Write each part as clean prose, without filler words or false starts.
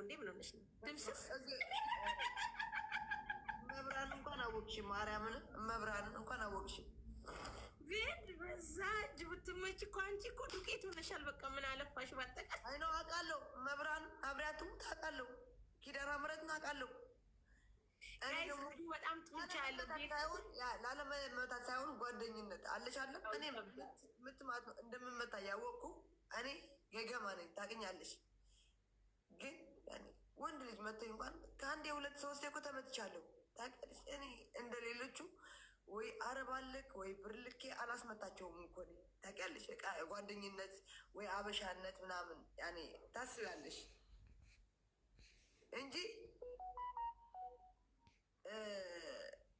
እንዴ ምን ሆነሽ ነው? ድምስስ መብራን እንኳን አወቅሽ፣ ማርያምን መብራን እንኳን አወቅሽ። ቬድ በዛ እጅ ብትመጪ እኮ አንቺ እኮ ዱቄት ሆነሻል። በቃ ምን አለፋሽ ባጠቃላይ። አይ ነው አውቃለሁ። መብራን አብሪያቱ ታውቃለሁ። ኪዳነ ምሕረትን አውቃለሁ። እኔ ደግሞ በጣም ጡንቻ ያለው ሳይሆን ላለመመታት ሳይሆን ጓደኝነት አለሽ አለ። እኔ ምትማት እንደምመታ ያወቅኩ እኔ ገገማ ነኝ ታውቂኛለሽ። ግን ወንድ ልጅ መተኝ እንኳን ከአንድ የሁለት ሶስት እኮ ተመትቻለሁ ታውቂያለሽ። እኔ እንደ ሌሎቹ ወይ አረብ አለክ ወይ ብር ልኬ አላስመታቸውም እኮ ታውቂያለሽ። በቃ ጓደኝነት ወይ አበሻነት ምናምን ያኔ ታስቢያለሽ እንጂ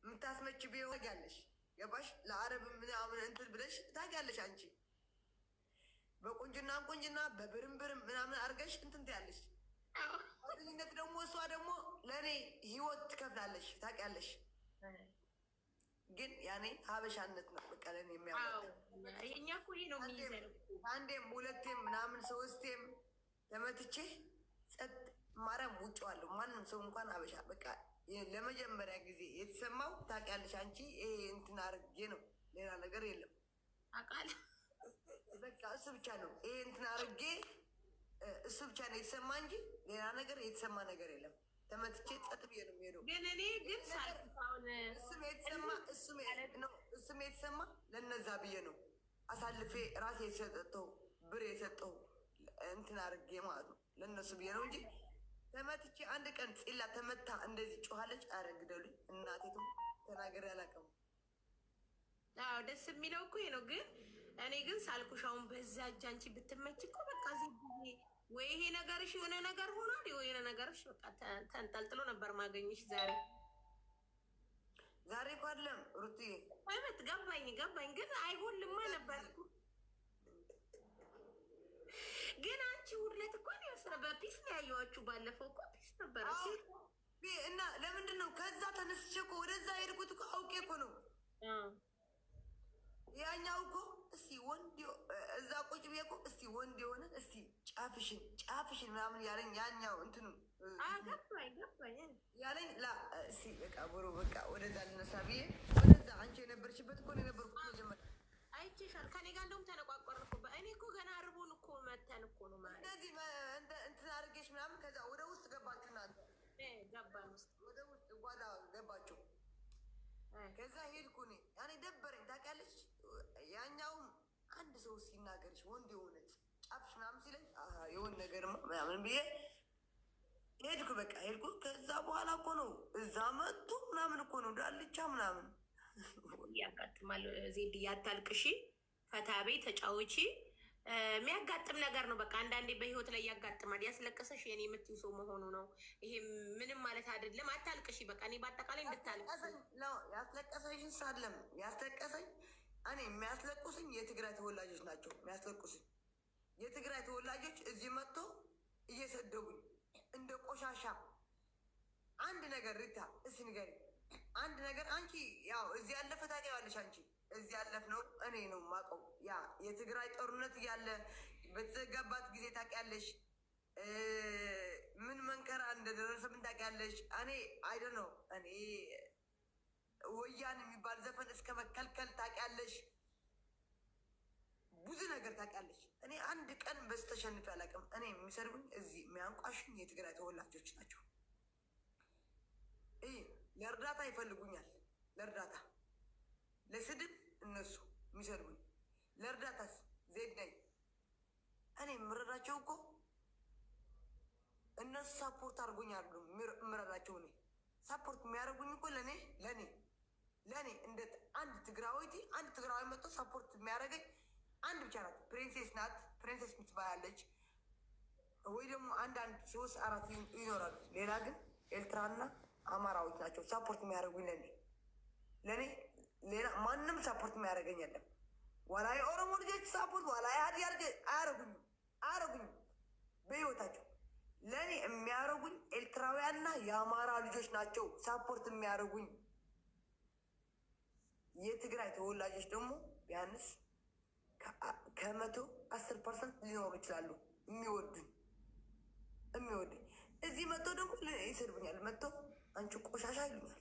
የምታስመች ቢሆን ታውቂያለሽ። ገባሽ? ለአረብ ምናምን እንትን ብለሽ ታውቂያለሽ። አንቺ በቁንጅና ቁንጅና በብርም ምናምን አድርገሽ እንትን ትያለሽ። ጓደኝነት ደግሞ እሷ ደግሞ ለእኔ ህይወት ትከፍላለሽ ታውቂያለሽ። ግን ያኔ ሀበሻነት ነው በቃ ለእኔ የሚያወጣው። እኛ እኮ ይሄ ነው የሚይዘን። አንዴም ሁለቴም ምናምን ሶስቴም ተመትቼ ጸጥ ማርያም ውጭዋለሁ። ማንም ሰው እንኳን ሀበሻ በቃ ለመጀመሪያ ጊዜ የተሰማው ታውቂያለሽ አንቺ ይሄ እንትን አድርጌ ነው፣ ሌላ ነገር የለም። አውቃለሁ በቃ እሱ ብቻ ነው ይሄ እንትን አድርጌ እሱ ብቻ ነው የተሰማ እንጂ ሌላ ነገር የተሰማ ነገር የለም። ተመትቼ ጸጥ ብዬ ነው የሚሄደው። ግን እኔ ግን ሳልፋውን እሱም የተሰማ ለነዛ ብዬ ነው አሳልፌ ራሴ የሰጠው ብር የሰጠው እንትን አድርጌ ማለት ነው ለእነሱ ብዬ ነው እንጂ ተመትቼ አንድ ቀን ፂላ ተመታ እንደዚህ ጮኋለች። አረ ግደሉኝ እናቴቱም ተናገር ያላቀሙ። አዎ ደስ የሚለው እኮ ነው። ግን እኔ ግን ሳልኩሻውን በዛ እጅ አንቺ ብትመች እኮ በቃ ዚህ ወይ ይሄ ነገርሽ የሆነ ነገር ሆኗል፣ የሆነ ነገርሽ በቃ ተንጠልጥሎ ነበር ማገኘሽ። ዛሬ እኮ አይደለም ሩትዬ አይመት ገባኝ። ግን አይሆንልማ ነበር። ግን አንቺ ውድለት እኮ ነው የወሰነ በፒስ ነው ያየኋችሁ። ባለፈው እኮ ፒስ ነበረ እና ለምንድን ነው ከዛ ተነስቼ እኮ ወደዛ ሄድኩት እኮ አውቄ እኮ ነው። ያኛው እኮ እስቲ ወንድ እዛ ቁጭ ብዬ እኮ እስቲ ወንድ የሆነ እስቲ ጫፍሽን ምናምን ያለኝ ያኛው እንትኑ ገባኝ ያለኝ ላ እስቲ በቃ ብሮ በቃ ወደዛ ልነሳ ብዬ ወደዛ አንቺ የነበርሽበት እኮ ነው የነበርኩት መጀመሪያ አይቼሻል። ከኔ ጋር እንደውም ተነቋቆርን እኮ እኔ እኮ ገና አርቦን እኮ መተን እኮ ነው ማለት እንደዚህ እንትን አድርጌሽ ምናምን ከዛ ወደ ውስጥ ገባችሁ እናንተ ገባን ውስጥ ወደ ውስጥ ጓዳ ገባችሁ። ከዛ ሄድኩ እኔ ያኔ ደበረኝ ታውቂያለሽ። ያኛውም አንድ ሰው ሲናገርሽ ወንድ የሆነ ጫፍሽ ምናምን ሲለኝ የሆነ ነገር ምናምን ብዬ ሄድኩ። በቃ ሄድኩ። ከዛ በኋላ እኮ ነው እዛ መጡ ምናምን እኮ ነው ዳልቻ ምናምን ያጋጥማል። ዜድ ያታልቅሺ፣ ፈታቤ ተጫውቺ የሚያጋጥም ነገር ነው። በቃ አንዳንዴ በህይወት ላይ ያጋጥማል። ያስለቀሰሽ የኔ የምትይው ሰው መሆኑ ነው። ይሄ ምንም ማለት አይደለም። አታልቅሺ። በቃ እኔ በአጠቃላይ እንድታልቅሽ ያስለቀሰሽን ሳለም ያስለቀሰኝ እኔ የሚያስለቁስኝ የትግራይ ተወላጆች ናቸው የሚያስለቁስኝ። የትግራይ ተወላጆች እዚህ መጥቶ እየሰደቡኝ እንደ ቆሻሻ አንድ ነገር ሪታ እስኪ ንገሪኝ አንድ ነገር አንቺ ያው እዚህ ያለፈ ታውቂዋለሽ። አንቺ እዚህ ያለፍ ነው እኔ ነው የማውቀው። ያ የትግራይ ጦርነት እያለ በተዘጋባት ጊዜ ታውቂያለሽ። ምን መንከራ እንደደረሰብን ታውቂያለሽ። እኔ አይደ ነው እኔ ወያን የሚባል ዘፈን እስከ መከልከል ታውቂያለሽ። ብዙ ነገር ታውቂያለሽ። እኔ አንድ ቀን በዚህ ተሸንፌ አላውቅም። እኔ የሚሰርቡኝ እዚህ የሚያንቋሹኝ የትግራይ ተወላጆች ናቸው። ለእርዳታ ይፈልጉኛል። ለእርዳታ ለስድብ እነሱ የሚሰድቡኝ ለእርዳታስ ዜድ ነኝ እኔ የምረዳቸው እኮ እነሱ ሳፖርት አድርጎኝ አሉ የምረዳቸው። እኔ ሳፖርት የሚያደርጉኝ እኮ ለእኔ እንደ አንድ ትግራዊ መጥቶ ሳፖርት የሚያደርገኝ አንድ ብቻ ናት። ፕሪንሴስ ናት። ፕሪንሴስ ምትባላለች ወይ ደግሞ አንዳንድ 3-4 ይኖራሉ። ሌላ ግን ኤርትራና አማራዎች ናቸው ሳፖርት የሚያደርጉኝ ለእኔ ሌላ ማንም ሳፖርት የሚያደርገኝ የለም። ዋላ የኦሮሞ ልጆች ሳፖርት ዋላ የሀዲያ ልጆች አያረጉኝም በህይወታቸው። ለእኔ የሚያደርጉኝ ኤርትራውያንና የአማራ ልጆች ናቸው ሳፖርት የሚያደርጉኝ። የትግራይ ተወላጆች ደግሞ ቢያንስ ከ110% ሊኖሩ ይችላሉ የሚወዱኝ። እዚህ እዚህ መጥቶ ደግሞ ይሰድቡኛል። መጥቶ አንቺ ቆሻሻ ይሉኛል።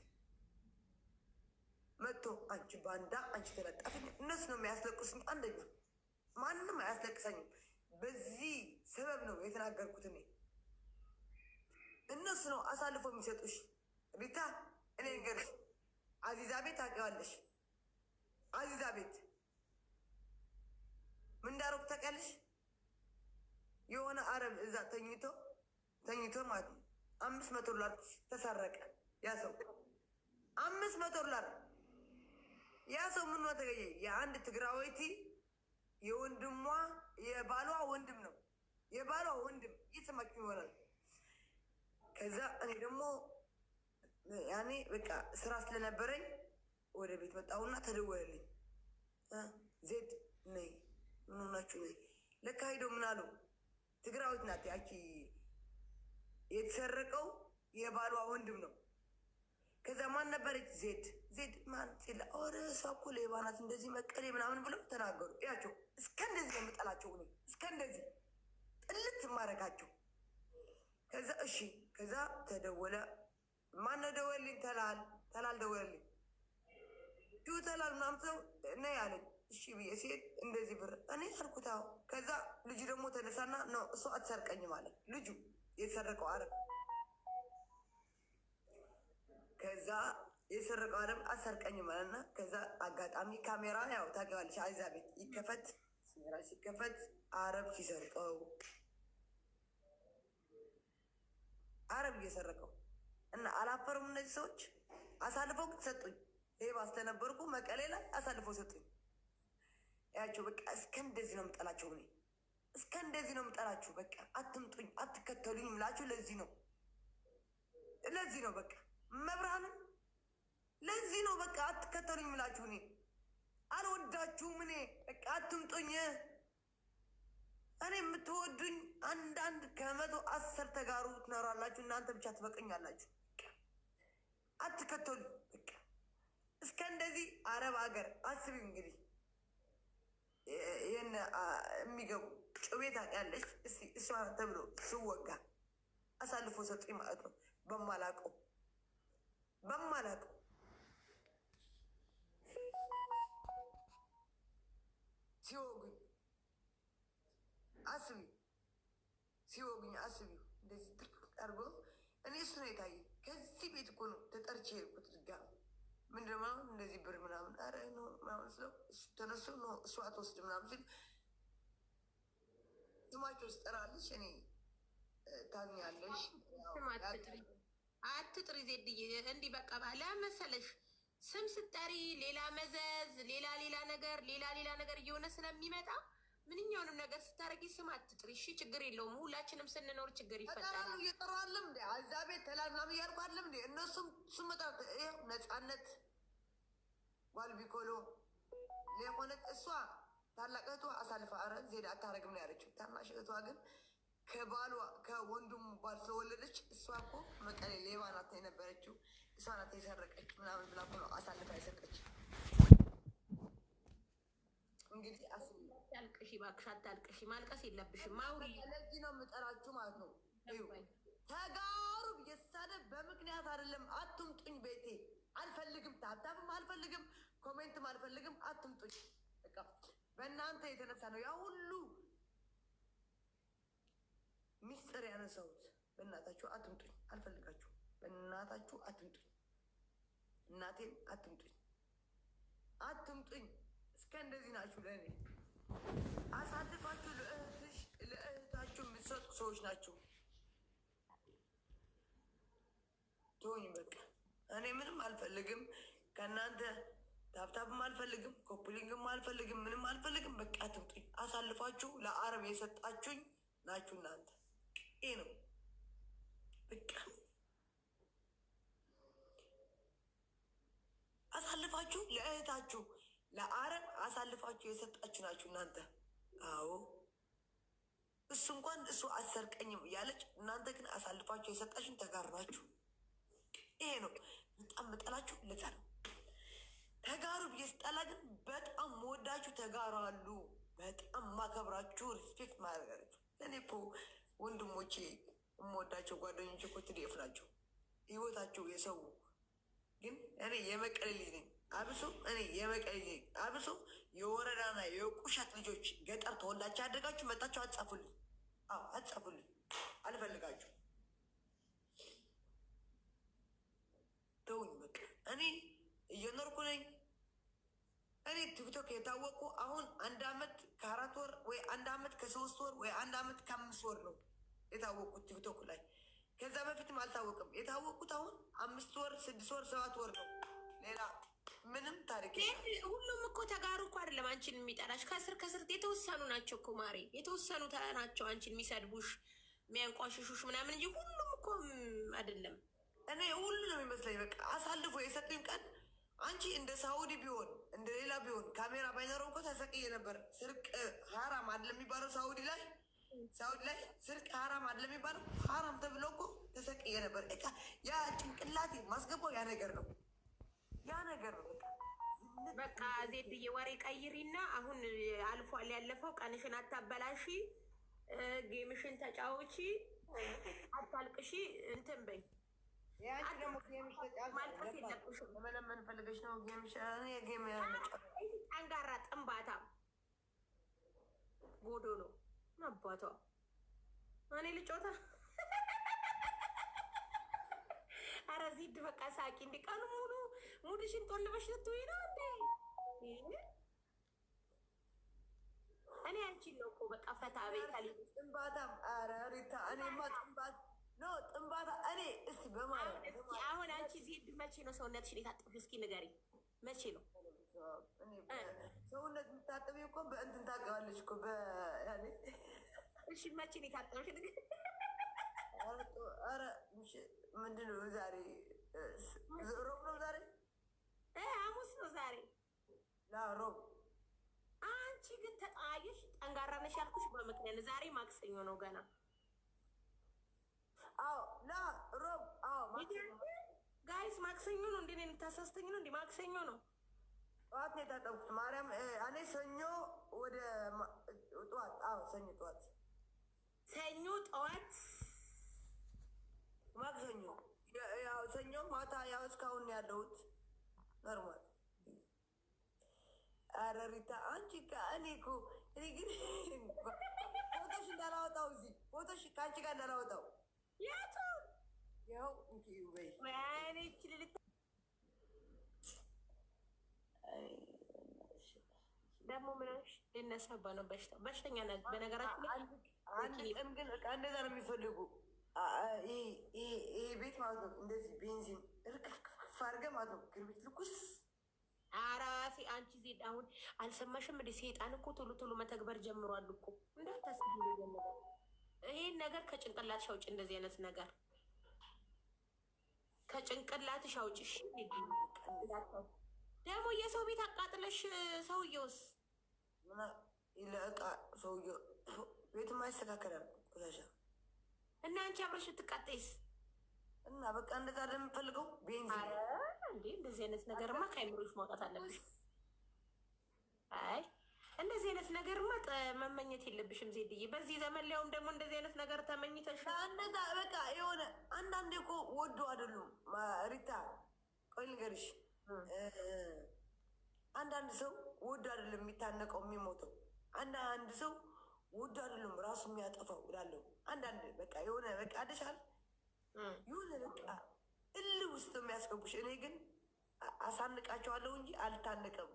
መጥቶ አንቺ ባንዳ፣ አንቺ ተለጣፊኝ። እነሱ ነው የሚያስለቅሱኝ። አንደኛ ማንም አያስለቅሰኝም። በዚህ ሰበብ ነው የተናገርኩት እኔ። እነሱ ነው አሳልፎ የሚሰጡሽ። ሪታ እኔ ንገርሽ፣ አዚዛ ቤት ታውቂዋለሽ? አዚዛ ቤት ምን እንዳደረጉ ታውቂያለሽ? የሆነ አረብ እዛ ተኝቶ ማለት ነው $500 ተሰረቀ። ያ ሰው $500 ያ ሰው ምን ነው ተገኘ? የአንድ ትግራዊቲ የወንድሟ የባሏ ወንድም ነው። የባሏ ወንድም እየሰማችሁ ይሆናል። ከዛ እኔ ደግሞ ያኔ በቃ ስራ ስለነበረኝ ወደ ቤት መጣሁና ተደወለልኝ። ዜድ ነይ፣ ምን ሆናችሁ ነይ? ለካ ሄደው ምን አሉ? ትግራዊት ናት ያቺ የተሰረቀው የባሏ ወንድም ነው። ከዛ ማን ነበረች? ዜድ ማን ሲል ኦረ እሷ እኮ ሌባ ናት እንደዚህ መቀሌ ምናምን ብለው ተናገሩ። ያቸው እስከ እንደዚህ ነው የምጠላቸው እኔ፣ እስከ እንደዚህ ጥልት ማረጋቸው። ከዛ እሺ፣ ከዛ ተደወለ። ማነው ደወልልኝ? ተላል ደወልልኝ። ተላል ምናምን ሰው ነይ አለኝ። እሺ ብዬ ሲሄድ እንደዚህ ብር እኔ አልኩት። አዎ። ከዛ ልጁ ደግሞ ተነሳና ነው እሱ አትሰርቀኝም አለ። ልጁ የተሰረቀው አረብ። ከዛ የሰረቀው አረብ አትሰርቀኝም አለና ከዛ አጋጣሚ ካሜራ ያው ታውቂዋለሽ፣ አይዛ ቤት ይከፈት። ካሜራ ሲከፈት አረብ ሲሰርቀው አረብ እየሰረቀው እና አላፈሩም እነዚህ ሰዎች። አሳልፈው ሰጡኝ። ሌባ ስለነበርኩ መቀሌ ላይ አሳልፈው ሰጡኝ። ያቸው በቃ እስከ እንደዚህ ነው የምጠላቸው እኔ፣ እስከ እንደዚህ ነው የምጠላችሁ። በቃ አትምጡኝ፣ አትከተሉኝ ምላችሁ። ለዚህ ነው በቃ መብርሃንም ለዚህ ነው በቃ አትከተሉኝ ምላችሁ። እኔ አልወዳችሁም። እኔ በቃ አትምጡኝ። እኔ የምትወዱኝ አንዳንድ ከ110 ተጋሩ ትኖራላችሁ። እናንተ ብቻ ትበቀኛላችሁ። አትከተሉኝ በቃ እስከ እንደዚህ። አረብ ሀገር አስቢው እንግዲህ ይህን የሚገቡ ጩቤ ታውቂያለሽ? እስኪ እሷ ተብሎ ስወጋ አሳልፎ ሰጡኝ ማለት ነው። በማላውቀው ሲወጉኝ አስቢው እንደዚህ ድርቅ አድርጎ። እኔ እሱ ነው የታየኝ። ከዚህ ቤት እኮ ነው ተጠርቼ የሄድኩት ድጋሚ። ምንድን ነው እንደዚህ ብር ምናምን ኧረ ነው ምናምን ስለው ተነሱ ነው እሱ አትወስድ ምናምን ሲል ስማቸው ስጠራልሽ እኔ ታኛለሽ። አትጥሪ ዜድዬ፣ እንዲህ በቃ ለመሰለሽ ስም ስጠሪ ሌላ መዘዝ፣ ሌላ ነገር እየሆነ ስለሚመጣ ምንኛውንም ነገር ስታደርጊ ስም አትጥሪ። እሺ ችግር የለውም። ሁላችንም ስንኖር ችግር ይፈጠራል። እየጠሩ አለም እንደ አዛ ቤት ተላምናም እያልኩ አለም እንደ እነሱም ስመጣ ነፃነት ዋልቢኮሎ ሌሆነት እሷ ታላቅ እህቷ አሳልፋ አረ ዜድ አታረግም ነው ያለችው። ታናሽ እህቷ ግን ከባሏ ከወንድሙ ባል ስለወለደች እሷ እኮ መቀሌ ሌባ ናት የነበረችው፣ እሷ ናት የሰረቀች ምናምን ብላ እኮ ነው አሳልፋ የሰጠች። እንግዲህ አታልቅሺ እባክሽ፣ አታልቅሺ። ማልቀስ የለብሽም ማውሪ። ለዚህ ነው የምጠራችሁ ማለት ነው። ተጋሩ ብየሳደብ በምክንያት አይደለም። አትምጡኝ ቤቴ አልፈልግም። ታብታብም አልፈልግም፣ ኮሜንትም አልፈልግም። አትምጡኝ። በቃ በእናንተ የተነሳ ነው ያ ሁሉ ሚስጥር ያነሳሁት። በእናታችሁ አትምጡኝ፣ አልፈልጋችሁ። በእናታችሁ አትምጡኝ፣ እናቴን አትምጡኝ። እስከ እንደዚህ ናችሁ ለእኔ። አሳልፋችሁ ለእህታችሁ የምትሰጡ ሰዎች ናቸው። ትሆኝ በቃ እኔ ምንም አልፈልግም ከእናንተ። ታብታብም አልፈልግም፣ ኮፕሊንግም አልፈልግም፣ ምንም አልፈልግም። በቃ አትምጡኝ። አሳልፋችሁ ለአረብ የሰጣችሁኝ ናችሁ እናንተ። ይሄ ነው በቃ። አሳልፋችሁ ለእህታችሁ ለአረብ አሳልፋችሁ የሰጣችሁ ናችሁ እናንተ። አዎ እሱ እንኳን እሱ አሰርቀኝም እያለች እናንተ ግን አሳልፋችሁ የሰጣችሁን ተጋራችሁ። ይሄ ነው በጣም መጠላችሁ። ለዛ ነው ተጋሩ ብዬ ስጠላ ግን በጣም መወዳችሁ ተጋሩ አሉ። በጣም ማከብራችሁ ሪስፔክት ማድረጋችሁ። ለእኔ እኮ ወንድሞቼ የምወዳቸው ጓደኞች እኮ ትዴፍ ናቸው። ህይወታቸው የሰው ግን እኔ የመቀሌ ልጅ ነኝ። አብሶ እኔ የመቀሌ ልጅ ነኝ። አብሶ የወረዳና የቁሸት ልጆች ገጠር ተወላችሁ ያደጋችሁ መጣችሁ አትጻፉልኝ። አዎ አትጻፉልኝ፣ አልፈልጋችሁ። ተውኝ በቃ። እኔ እየኖርኩ ነኝ። እኔ ቲክቶክ የታወቁ አሁን 1 አመት ከ4 ወር ወይ 1 አመት ከ3 ወር ወይ 1 አመት ከ5 ወር ነው የታወቁት ቲክቶክ ላይ። ከዛ በፊትም አልታወቅም። የታወቁት አሁን 5 ወር 6 ወር 7 ወር ነው። ሌላ ምንም ታሪክ ሁሉም እኮ ተጋሩ እኮ አይደለም አንቺን የሚጠላሽ። ከስር ከስር የተወሰኑ ናቸው እኮ ማሬ፣ የተወሰኑ ናቸው አንቺን የሚሰድቡሽ የሚያንቋሽሹሽ ምናምን እንጂ ሁሉም እኮ አይደለም። እኔ ሁሉ ነው የሚመስለኝ። በቃ አሳልፎ የሰጡኝ ቀን አንቺ እንደ ሳውዲ ቢሆን እንደ ሌላ ቢሆን ካሜራ ባይኖረው እኮ ተሰቅዬ ነበር። ስርቅ ሀራም አይደለም የሚባለው ሳውዲ ላይ ስርቅ ሀራም አይደለም የሚባለው። ሀራም ተብሎ እኮ ተሰቅዬ ነበር። ያ ጭንቅላቴ ማስገባው ያ ነገር ነው። በቃ ዜድዬ ወሬ ቀይሪና አሁን አልፏል ያለፈው። ቀንሽን አታበላሺ፣ ጌምሽን ተጫወቺ፣ አታልቅሺ፣ እንትን በይ። ማልቀስ የለብሽም። መለመን ፈልገሽ ነው ጌም ጠንጋራ ጥንባታ ጎዶ ነው አባቷ። እኔ ልጮታ አረ ዚድ በቃ ሳቂ። እንዲ ቀኑ ሙሉ ሙድሽን ጦልበሽ ልትውይ ነው እንዴ? እኔ አንቺን ነው እኮ በቃ ፈታ ቤታ ጥንባታም። አረ ሪታ እኔማ ጥንባታ እኔ እስቲ በማለት አሁን አንቺ ዚድ መቼ ነው ሰውነትሽን የታጠብሽ? እስኪ ንገሪ፣ መቼ ነው ሰውነት የምታጠቢ? እኮ በእንትን ታውቂዋለሽ እኮ እሺ መቼ ነው የታጠብሽ? ኧረ ምንድን ነው ዛሬ? ሮብ ነው ዛሬ? ሐሙስ ነው ዛሬ። ሮብ። አንቺ ግን ተጣየሽ። ጠንጋራ ነሽ ያልኩሽ በምክንያት ዛሬ ማክሰኞ ነው ገና። ሮብ። ጋይስ ማክሰኞ ነው እንዴ? የምታሳስተኝ ነው እንዴ? ማክሰኞ ነው። ጠዋት ነው የታጠብኩት። ማርያም እኔ ሰኞ ወደ ጠዋት። ሰኞ ጠዋት። ሰኞ ጠዋት ማክሰኞ ያው ሰኞ ማታ ያው እስካሁን ነው ያለሁት ኖርማል። ኧረ ሪታ አንቺ እኔ እኮ እኔ ግን ፎቶሽ እንዳላወጣው እዚህ ፎቶሽ ከአንቺ ጋር እንዳላወጣው የቱ ያው እንኪ በይ ደግሞ ምንሽ ሊነሳባ ነው በሽተኛ በነገራችን ላይ አንድ ቀን ግን በቃ እንደዛ ነው የሚፈልጉ። ይሄ ቤት ማለት ነው እንደዚህ ቤንዚን ርክፍክፍ አድርገህ ማለት ነው ግርቢት ልኩስ። አራፊ አንቺ ዜድ አሁን አልሰማሽም እንደ ሴጣን እኮ ቶሎ ቶሎ መተግበር ጀምሯል እኮ እንዳታስብ። ይሄን ነገር ከጭንቅላትሽ አውጪ። እንደዚህ አይነት ነገር ከጭንቅላትሽ አውጪሽ። ደግሞ የሰው ቤት አቃጥለሽ ሰውየውስ ለእቃ ሰውየው ቤትማ ይስተካከላል ቆሻሻ እና አንቺ አብረሽ ብትቃጠይስ? እና በቃ እንደዛ ለምፈልገው ቤንዚን እንዴ! እንደዚህ አይነት ነገርማ ከአይምሮሽ ማውጣት አለብሽ። አይ እንደዚህ አይነት ነገርማ መመኘት የለብሽም ዜድዬ። በዚህ ዘመን ሊያውም ደግሞ እንደዚህ አይነት ነገር ተመኝተሽ እንደዛ በቃ የሆነ አንዳንዴ እኮ ወዶ አይደሉም ሪታ። ቆይ ልንገርሽ፣ አንዳንድ ሰው ወዶ አይደለም የሚታነቀው የሚሞተው። አንዳንድ ሰው ወዶ አይደለም ራሱ የሚያጠፋው እላለሁ። አንዳንድ በቃ የሆነ በቃ አደሻል የሆነ በቃ እልህ ውስጥ የሚያስገቡሽ። እኔ ግን አሳንቃቸዋለሁ እንጂ አልታነቀም።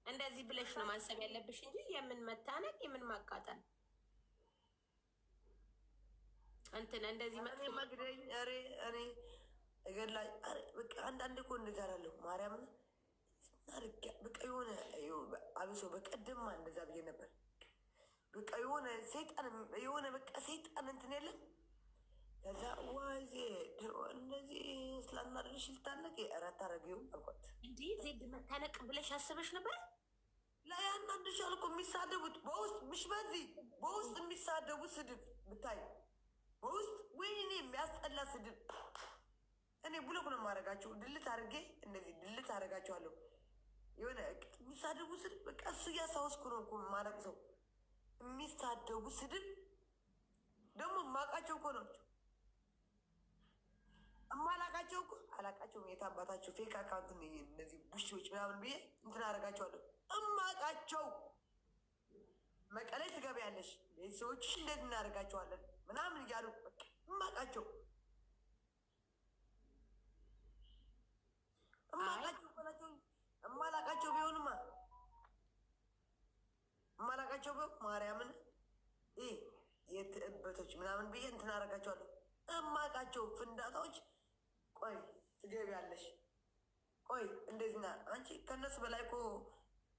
እንደዚህ ብለሽ ነው ማሰብ ያለብሽ እንጂ የምን መታነቅ የምን ማቃጠል እንትን እንደዚህ መጥፎ መግደኝ። ኧረ እኔ እገላ በቃ አንዳንድ እኮ እንደዛ እላለሁ። ማርያምን በቃ የሆነ አብሶ በቀደማ እንደዛ ብዬ ነበር። በቃ የሆነ ሰይጣን የሆነ በቃ ሰይጣን እንትን የለም። ከዛ ዋዜ እንደዚህ ስላናደርሽ ልታነቅ እራት አረገውም አልኳት። እንዲህ ዜድ መታነቅ ብለሽ አስበሽ ነበር? ላይ ያናድሻል እኮ የሚሳደቡት በውስጥ ምሽ በዚህ በውስጥ የሚሳደቡት ስድብ ብታይ በውስጥ ወይኔ የሚያስጠላ ስድብ። እኔ ብሎክ ነው የማደርጋቸው። ድልት አድርጌ እንደዚህ ድልት አደርጋቸዋለሁ። የሆነ የሚሳደቡ ስድብ በቃ እሱ እያስታወስኩ ነው እኮ ማለቅ ሰው የሚሳደቡ ስድብ ደግሞ ማቃቸው እኮ ናቸው። አላቃቸው እኮ አላቃቸውም። የት አባታቸው ፌክ አካውንት እነዚህ ቡሾች ምናምን ብዬ እንትን አደርጋቸዋለሁ። እማቃቸው መቀሌ ትገቢያለሽ ቤተሰቦችሽ እንደዚህ እናደርጋቸዋለን ምናምን እያሉ እማቃቸው እማላቃቸው ቢሆንማ እማላቃቸው ቢሆን ማርያምን የትዕበቶች ምናምን ብዬ እንትን አደርጋቸዋለሁ። እማቃቸው ፍንዳታዎች ቆይ ትገቢያለሽ ቆይ እንደዚህና አንቺ ከነሱ በላይ እኮ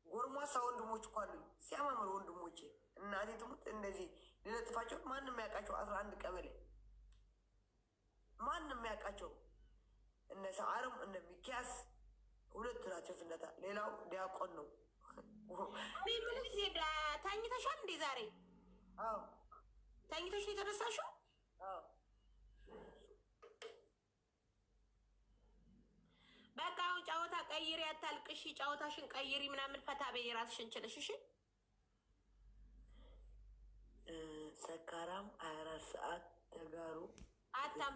ጎርሟሳ ወንድሞች እኮ አሉኝ ሲያማምሩ ወንድሞቼ። እናቴ ትሙት እንደዚህ ልለጥፋቸው ማንም ያውቃቸው 11 ቀበሌ ማንም ያውቃቸው እነ ሰዓርም እነ ሚኪያስ 2 ናቸው ፍንዳታ። ሌላው ዲያቆን ነው። ምን ዜዳ ታኝተሻል እንዴ ዛሬ? አዎ ታኝተሽ ነው የተነሳሽው? አዎ በቃ አሁን ጨዋታ ቀይሪ፣ አታልቅሺ፣ ጨዋታሽን ቀይሪ ምናምን ፈታ በይ ራስሽን ችለሽ። እሺ ሰካራም 24 ሰዓት ተጋሩ አታም